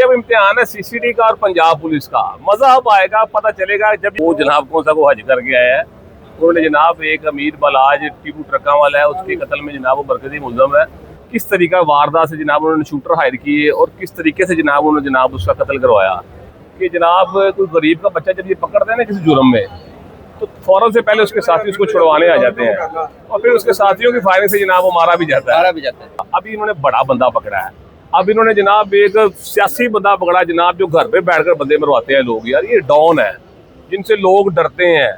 अब इम्तिहान है सीसीडी का और पंजाब पुलिस का। मजा अब आएगा, पता चलेगा जब वो जनाब कौन सा वो हज करके आया है। उन्होंने जनाब एक अमीर बलाज टीपू ट्रका वाला है, उसके कत्ल में जनाब वो मरकजी मुल्ज़म है। किस तरीका वारदात से जनाब उन्होंने शूटर हायर किए और किस तरीके से जनाब उन्होंने जनाब उसका कत्ल करवाया कि जनाब कोई गरीब का बच्चा जब ये पकड़ते हैं ना किसी जुर्म में, तो फौरन से पहले उसके साथी उसको छुड़वाने आ जाते हैं और फिर उसके साथियों की फायरिंग से जनाब वो मारा भी जाता है। अभी इन्होंने बड़ा बंदा पकड़ा है। अब इन्होंने जनाब एक सियासी बंदा पकड़ा जनाब, जो घर पे बैठकर बंदे मरवाते हैं लोग। यार ये डॉन है जिनसे लोग डरते हैं।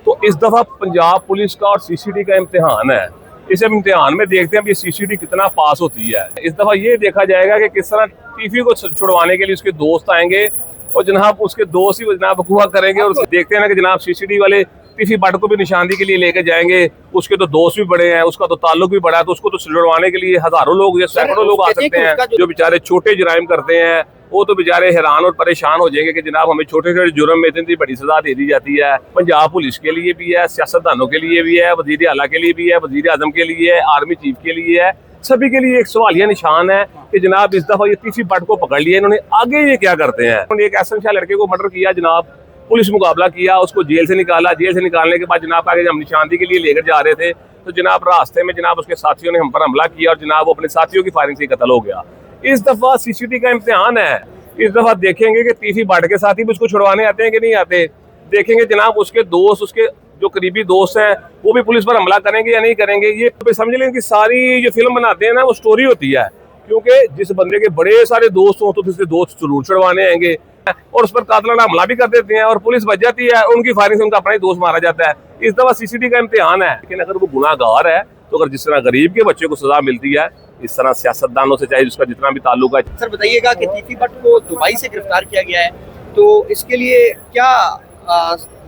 तो इस दफा पंजाब पुलिस का और सीसीडी का इम्तिहान है। इस इम्तिहान में देखते हैं अब ये सीसीडी कितना पास होती है। इस दफा ये देखा जाएगा कि किस तरह टीफी को छुड़वाने के लिए उसके दोस्त आएंगे और जनाब उसके दोस्त ही जनाब बकुआ करेंगे। और देखते हैं ना कि जनाब सीसीडी वाले टीफी बट को भी निशानदी के लिए लेके जाएंगे। उसके तो दोस्त भी बड़े हैं, उसका तो ताल्लुक भी बड़ा है, तो उसको तो छुड़वाने के लिए हजारों लोग या सैकड़ों लोग आ सकते हैं। जो बेचारे छोटे जुराइम करते हैं वो तो बेचारे हैरान और परेशान हो जाएंगे कि जनाब हमें छोटे छोटे जुर्म में इतनी बड़ी सजा दे दी जाती है। पंजाब पुलिस के लिए भी है, सियासतदानों के लिए भी है, वजीर आला के लिए भी है, वजीर आजम के लिए है, आर्मी चीफ के लिए है, सभी के लिए एक सवालिया निशान है कि जनाब इस दफा ये तीसरी बट को पकड़ लिया, इन्होंने आगे ये क्या करते हैं। उन्होंने एक एहसन शाह लड़के को मर्डर किया जनाब, पुलिस मुकाबला किया, उसको जेल से निकाला। जेल से निकालने के बाद जनाब आगे हम निशानदी के लिए लेकर जा रहे थे तो जनाब रास्ते में जनाब उसके साथियों ने हम पर हमला किया और जनाब वो अपने साथियों की फायरिंग से कत्ल हो गया। इस दफा सीसीडी का इम्तिहान है। इस दफा देखेंगे कि तीसरी बट के साथी भी उसको छुड़वाने आते हैं कि नहीं आते। देखेंगे जनाब उसके दोस्त, उसके जो करीबी दोस्त हैं वो भी पुलिस पर हमला करेंगे या नहीं करेंगे। ये समझ लें कि सारी जो फिल्म बनाते हैं ना वो स्टोरी होती है, क्योंकि जिस बंदे के बड़े सारे दोस्त हों तो उसके दोस्त जरूर छुड़वाने आएंगे और उस पर कातलाना हमला भी कर देते हैं और पुलिस बच जाती है। उनकी फायरिंग से उनका अपना ही दोस्त मारा जाता है। इस दफा सीसीडी का इम्तिहान है। लेकिन अगर वो गुनाहगार है तो अगर जिस तरह गरीब के बच्चे को सजा मिलती है, इस तरह सियासतदानों से चाहे उसका जितना भी ताल्लुक है। सर बताइएगा कि तीसरी बट को दुबई से गिरफ्तार किया गया है, तो इसके लिए क्या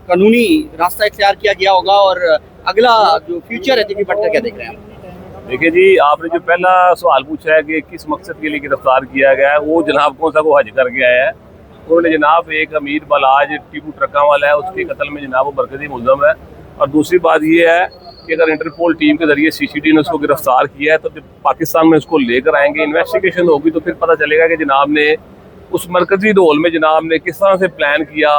कानूनी रास्ता इख्तियार किया गया होगा और अगला जो फ्यूचर है तीसरी बट का क्या देख रहे हैं? देखिए जी, आपने जो पहला सवाल पूछा है कि किस मकसद के लिए गिरफ्तार किया गया है, वो जनाब कौन सा वो हज करके आया है। उन्होंने जनाब एक अमीर बलाज टीपू ट्रका वाला है, उसके कत्ल में जनाब वो मरकजी मुल्ज़म है। और दूसरी बात ये है कि अगर इंटरपोल टीम के जरिए सीसीडी ने उसको गिरफ्तार किया है तो जब पाकिस्तान में उसको लेकर आएंगे, इन्वेस्टिगेशन होगी तो फिर पता चलेगा कि जनाब ने उस मरकजी रोल में जनाब ने किस तरह से प्लान किया,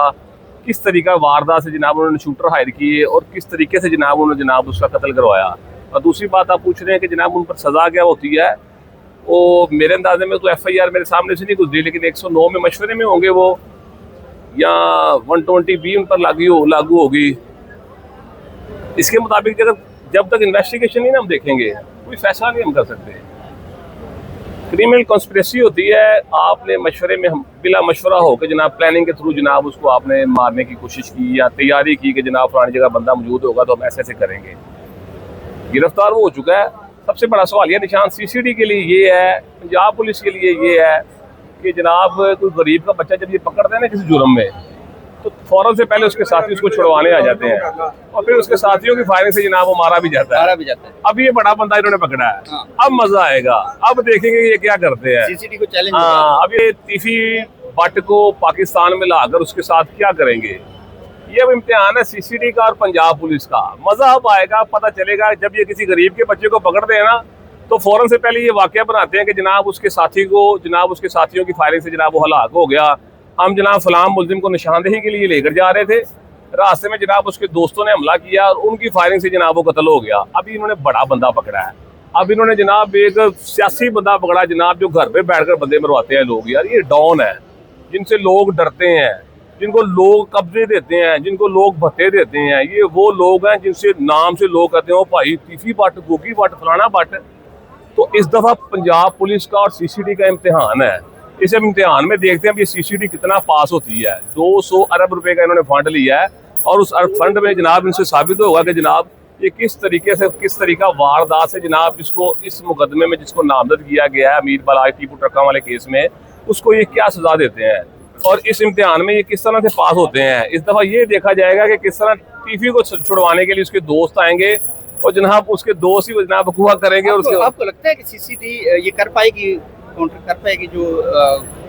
किस तरीका वारदात से जनाब उन्होंने शूटर हायर किए और किस तरीके से जनाब उन्होंने जनाब उसका कत्ल करवाया। और दूसरी बात आप पूछ रहे हैं कि जनाब उन पर सज़ा क्या होती है, वो मेरे अंदाजे में तो FIR मेरे सामने से नहीं गुजरी, लेकिन 109 में मशवरे में होंगे वो, या 120B उन पर लागू होगी। इसके मुताबिक जब तक इन्वेस्टिगेशन नहीं ना हम देखेंगे कोई फैसला नहीं हम कर सकते। क्रिमिनल कॉन्स्पिरेसी होती है, आपने मशवरे में हम बिला मशवरा हो कि जनाब प्लानिंग के थ्रू जनाब उसको आपने मारने की कोशिश की या तैयारी की कि जनाब फलानी जगह बंदा मौजूद होगा तो हम ऐसे ऐसे करेंगे। गिरफ्तार वो हो चुका है। सबसे बड़ा सवाल यह निशान सीसीडी के लिए ये है, पंजाब पुलिस के लिए ये है कि जनाब कोई गरीब का बच्चा जब ये पकड़ते हैं ना किसी जुर्म में, तो फौरन से पहले उसके साथी उसको छुड़वाने आ जाते हैं और फिर उसके साथियों की फायरिंग से जनाब वो मारा भी जाता है। अब ये बड़ा बंदा इन्होंने पकड़ा है। अब मजा आएगा, अब देखेंगे ये क्या करते हैं। सीसीडी को चैलेंज। हाँ, अब ये तीसरी बट को पाकिस्तान में लाकर उसके साथ क्या करेंगे। ये अब इम्तिहान है सीसीडी का और पंजाब पुलिस का। मजा अब आएगा, पता चलेगा जब ये किसी गरीब के बच्चे को पकड़ते हैं ना तो फौरन से पहले ये वाकया बनाते हैं कि जनाब उसके साथी को, जनाब उसके साथियों की फायरिंग से जनाब वो हलाक हो गया। हम जनाब फलाम मुल्जिम को निशानदेही के लिए लेकर जा रहे थे, रास्ते में जनाब उसके दोस्तों ने हमला किया और उनकी फायरिंग से जनाब वो कत्ल हो गया। अभी इन्होंने बड़ा बंदा पकड़ा है। अब इन्होंने जनाब एक सियासी बंदा पकड़ा जनाब, जो घर पे बैठकर बंदे मरवाते हैं लोग। यार ये डॉन है जिनसे लोग डरते हैं, जिनको लोग कब्जे देते हैं, जिनको लोग भत्ते देते हैं। ये वो लोग हैं जिनसे नाम से लोग कहते हैं ओ भाई तीसरी बट, गोगी बट, फलाना बट। तो इस दफा पंजाब पुलिस का और सीसीडी का इम्तिहान है। इस इम्तिहान में देखते हैं ये सीसीडी कितना पास होती है। 200 अरब रुपए का इन्होंने फंड लिया है और उस फंड में जनाब इनसे साबित होगा कि जनाब ये किस तरीके से, किस तरीका वारदात से जनाब जिसको इस मुकदमे में जिसको नामजद किया गया है अमीर बलाज टीपू ट्रका वाले केस में, उसको ये क्या सजा देते हैं और इस इम्तिहान में ये किस तरह से पास होते हैं। इस दफा ये देखा जाएगा कि किस तरह टीफी को छुड़वाने के लिए उसके दोस्त आएंगे और जनाब उसके दोस्त ही जनाब बकुआ करेंगे। और आपको लगता है कि सीसीडी ये कर पाएगी, काउंटर कर पाएगी जो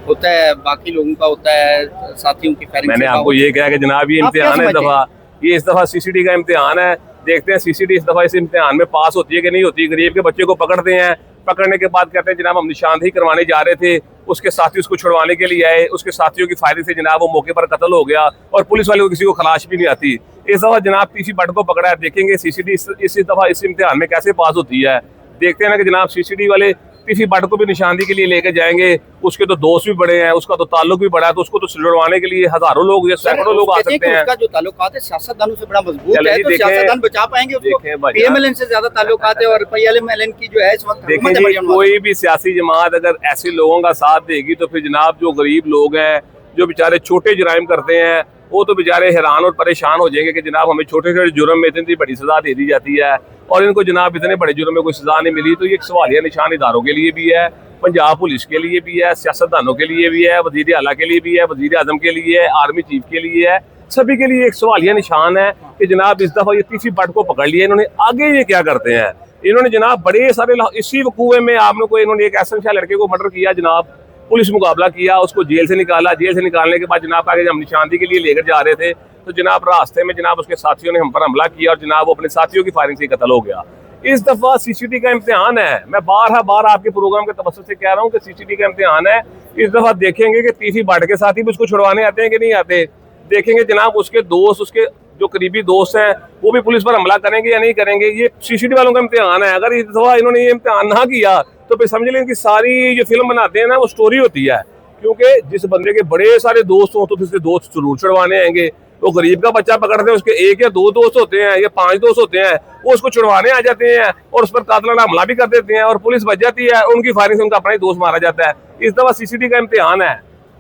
होता है बाकी लोगों का होता है साथियों की फायरिंग? मैंने आपको ये कहा कि जनाब ये इम्तिहान है, इस दफा सीसीडी का इम्तिहान है। देखते हैं सीसीडी इस दफा इस इम्तिहान में पास होती है कि नहीं होती। गरीब के बच्चे को पकड़ते हैं, पकड़ने के बाद कहते हैं जनाब हम निशानदेही करवाने जा रहे थे, उसके साथी उसको छुड़वाने के लिए आए, उसके साथियों की फायरिंग से जनाब वो मौके पर कत्ल हो गया और पुलिस वाले को किसी को खलाश भी नहीं आती। इस दफा जनाब पीसी भट्ट को पकड़ा है, देखेंगे सीसीडी इस दफा इस इम्तिहान में कैसे पास होती है। देखते हैं ना कि जनाब सीसीडी वाले पीसी भट्ट को भी निशानदेही के लिए लेके जाएंगे, उसके तो दोस्त भी बड़े हैं, उसका तो ताल्लुक भी बड़ा है, तो उसको तो छुड़वाने के लिए हजारों लोग या सैकड़ों लोग आ सकते हैं। उसका जो ताल्लुकात है सियासतदानों से बड़ा मजबूत है, तो सियासतदान बचा पाएंगे उसको। पीएमएलएन से ज्यादा ताल्लुकात है और पीएमएलएन की जो है इस वक्त देखिए जी, कोई भी सियासी जमात अगर ऐसे लोगों का साथ देगी तो फिर जनाब जो गरीब लोग हैं, जो बेचारे छोटे जुराइम करते हैं, वो तो बेचारे हैरान और परेशान हो जाएंगे कि जनाब हमें छोटे छोटे जुर्म में इतनी बड़ी सजा दे दी जाती है और इनको जनाब इतने बड़े जुर्म में कोई सजा नहीं मिली। तो ये एक सवालिया निशान इदारों के लिए भी है, पंजाब पुलिस के लिए भी है, सियासतदानों के लिए भी है, वजीर आला के लिए भी है, वजीर आजम के लिए है, आर्मी चीफ के लिए है, सभी के लिए एक सवालिया निशान है कि जनाब इस दफा ये पीसी भट्ट को पकड़ लिया, इन्होंने आगे ये क्या करते हैं। इन्होंने जनाब बड़े सारे इसी वकूए में आपने कोई इन्होंने एक एहसन लड़के को मर्डर किया, जनाब पुलिस मुकाबला किया, उसको जेल से निकाला, जेल से निकालने के बाद जनाब आगे हम निशानदेही के लिए लेकर जा रहे थे तो जनाब रास्ते में जनाब उसके साथियों ने हम पर हमला किया और जनाब वो अपने साथियों की फायरिंग से कत्ल हो गया। इस दफा सीसीडी का इम्तिहान है, मैं बार आपके प्रोग्राम के तवज्जुह से कह रहा हूँ कि सीसीडी का इम्तिहान है। इस दफा देखेंगे कि पीसी भट्ट के साथी भी उसको छुड़वाने आते हैं कि नहीं आते, देखेंगे जनाब उसके दोस्त, उसके जो करीबी दोस्त हैं वो भी पुलिस पर हमला करेंगे या नहीं करेंगे। ये सीसीडी वालों का इम्तिहान है। अगर इस दफा इन्होंने ये इम्तिहान ना किया तो फिर समझ लें कि सारी जो फिल्म बनाते हैं ना वो स्टोरी होती है, क्योंकि जिस बंदे के बड़े सारे दोस्त हों तो फिर उसके दोस्त जरूर छुड़वाने आएंगे। तो गरीब का बच्चा पकड़ते हैं, उसके एक या दो दोस्त होते हैं या 5 दोस्त होते हैं, वो उसको छुड़वाने आ जाते हैं और उस पर कातलाना हमला भी कर देते हैं और पुलिस बच जाती है, उनकी फायरिंग से उनका अपना ही दोस्त मारा जाता है। इस दफा सीसीडी का इम्तिहान है।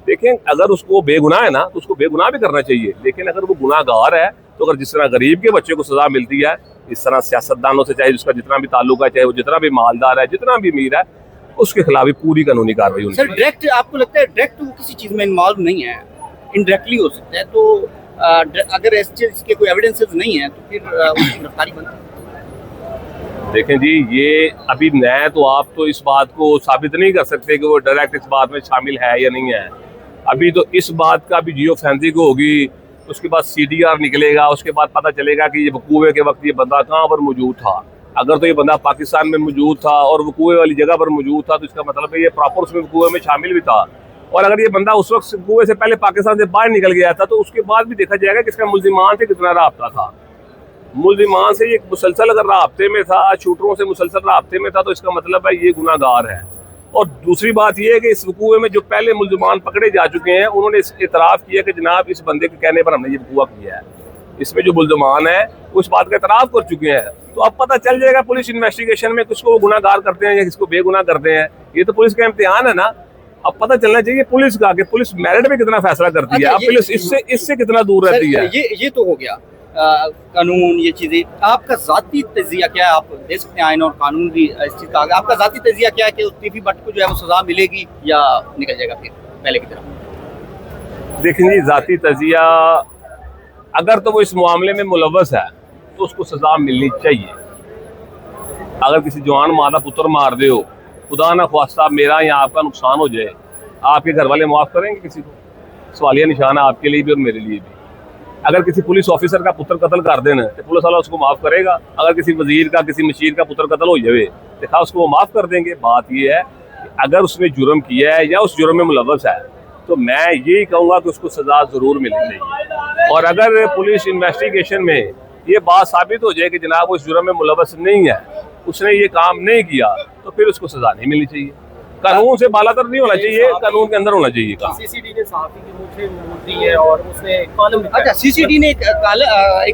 देखें, अगर उसको बेगुनाह है ना तो उसको बेगुनाह भी करना चाहिए, लेकिन अगर वो गुनाहगार है तो अगर जिस तरह गरीब के बच्चे को सजा मिलती है, इस तरह सियासतदानों से, चाहे उसका जितना भी ताल्लुक है, चाहे वो जितना भी मालदार है, जितना भी अमीर है, उसके खिलाफ भी पूरी कानूनी कार्रवाई होनी चाहिए। सर डायरेक्ट आपको लगता है डायरेक्ट वो किसी चीज में इन्वॉल्व नहीं है, इनडायरेक्टली हो सकता है, तो अगर इस चीज के कोई एविडेंसेस नहीं है तो फिर उसकी गिरफ्तारी बनती है। देखें जी, ये अभी नए तो आप तो इस बात को साबित नहीं कर सकते कि वो डायरेक्ट इस बात में शामिल है या नहीं है। अभी तो इस बात का भी जियो फैंसी को होगी, उसके बाद CDR निकलेगा, उसके बाद पता चलेगा कि ये वकूए के वक्त ये बंदा कहाँ पर मौजूद था। अगर तो ये बंदा पाकिस्तान में मौजूद था और वकूए वाली जगह पर मौजूद था तो इसका मतलब है ये प्रॉपर उसमें वकूए में शामिल भी था। और अगर ये बंदा उस वक्त वकूए से पहले पाकिस्तान से बाहर निकल गया था तो उसके बाद भी देखा जाएगा कि इसका मुल्जिमान से कितना राब्ता था। मुल्जिमान से ये मुसलसल अगर राब्ते में था, शूटरों से मुसलसल राब्ते में था, तो इसका मतलब है ये गुनाहगार है। और दूसरी बात यह है कि इस वकूए में जो पहले मुल्जिमान पकड़े जा चुके हैं उन्होंने इतराफ़ किया कि जनाब इस बंदे के कहने पर हमने ये वकूआ किया है। इसमें जो मुल्जिमान है उस बात का इतराफ़ कर चुके हैं। तो अब पता चल जाएगा पुलिस इन्वेस्टिगेशन में किसको वो गुनाहगार करते हैं या किसको बेगुनाह करते हैं। ये तो पुलिस का इम्तिहान है ना। अब पता चलना चाहिए पुलिस का कि पुलिस मेरिट में कितना फैसला करती है, पुलिस इससे कितना दूर रहती है। ये तो हो गया कानून, ये चीजें। आपका जाती तजिया क्या है? आप दे सकते हैं आइन और कानून भी इस चीज का। आपका जाती तजिया क्या है कि उस पीसी भट्ट को जो है वो सजा मिलेगी या निकल जाएगा फिर पहले की तरह? देखें जी, जाती तजिया अगर तो वो इस मामले में मुलव्वस है तो उसको सजा मिलनी चाहिए। अगर किसी जवान मादा पुत्र मार दे हो, खुदा ना ख्वास्ता मेरा या आपका नुकसान हो जाए, आपके घर वाले माफ़ करेंगे किसी को? सवालिया निशान है आपके लिए भी और मेरे लिए भी। अगर किसी पुलिस ऑफिसर का पुत्र कत्ल कर देना तो पुलिस वाला उसको माफ़ करेगा? अगर किसी वजीर का, किसी मशीर का पुत्र कत्ल हो जाए देखा उसको वो माफ़ कर देंगे? बात ये है कि अगर उसने जुर्म किया है या उस जुर्म में मुलव्वस है तो मैं यही कहूँगा कि उसको सजा ज़रूर मिलनी चाहिए। और अगर पुलिस इन्वेस्टिगेशन में ये बात साबित हो जाए कि जनाब वो इस जुर्म में मुलव्वस नहीं है, उसने ये काम नहीं किया, तो फिर उसको सजा नहीं मिलनी चाहिए। कानून से बालातर नहीं होना चाहिए, कानून के अंदर होना चाहिए। सीसीडी ने सहाफी की मुझे नोट दी है और उसने कॉलम लिखा है। अच्छा, सीसीडी ने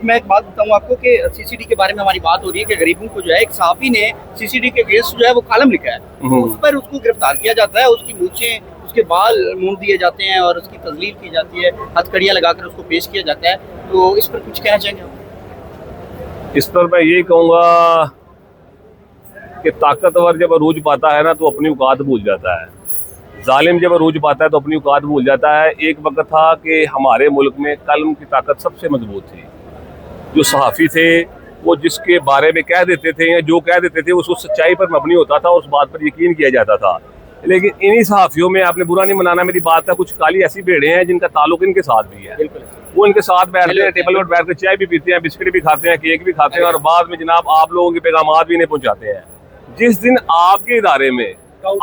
मैं एक बात बताऊं आपको कि सीसीडी के बारे में हमारी बात हो रही है कि गरीबों को जो है एक सहाफी ने सीसीडी के अगेंस्ट जो है वो कॉलम लिखा है, उस पर उसको गिरफ्तार किया जाता है, उसकी मूछें, उसके बाल मूंद दिए जाते हैं और उसकी तजलील की जाती है, हथकड़ियाँ लगाकर उसको पेश किया जाता है। तो इस पर कुछ कहना चाहेंगे आप? इस पर मैं यही कहूँगा कि ताकतवर जब अरूज पाता है ना तो अपनी औकात भूल जाता है, जालिम जब अरूज पाता है तो अपनी औकात भूल जाता है। एक वक्त था कि हमारे मुल्क में कलम की ताकत सबसे मजबूत थी। जो सहाफ़ी थे वो जिसके बारे में कह देते थे या जो कह देते थे उसको सच्चाई पर मबनी होता था, उस बात पर यकीन किया जाता था। लेकिन इन्हीं सहाफ़ियों में, आपने बुरा नहीं मनाना मेरी बात का, कुछ काली ऐसी भेड़ें हैं जिनका ताल्लुक इनके साथ भी है। वो इनके साथ बैठते हैं, टेबल पर बैठ कर चाय भी पीते हैं, बिस्किट भी खाते हैं, केक भी खाते हैं और बाद में जनाब आप लोगों के पैगामात भी इन्हें पहुँचाते हैं। जिस दिन आपके इदारे में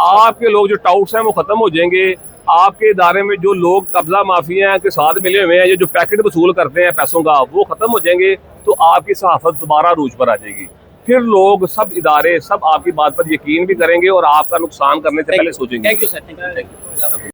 आपके लोग जो टाउट्स हैं वो खत्म हो जाएंगे, आपके इदारे में जो लोग कब्जा माफिया के साथ मिले हुए हैं, ये जो पैकेट वसूल करते हैं पैसों का, वो खत्म हो जाएंगे, तो आपकी सहाफत दोबारा रूज पर आ जाएगी। फिर लोग सब इदारे सब आपकी बात पर यकीन भी करेंगे और आपका नुकसान करने से पहले सोचेंगे। Thank you sir, thank you.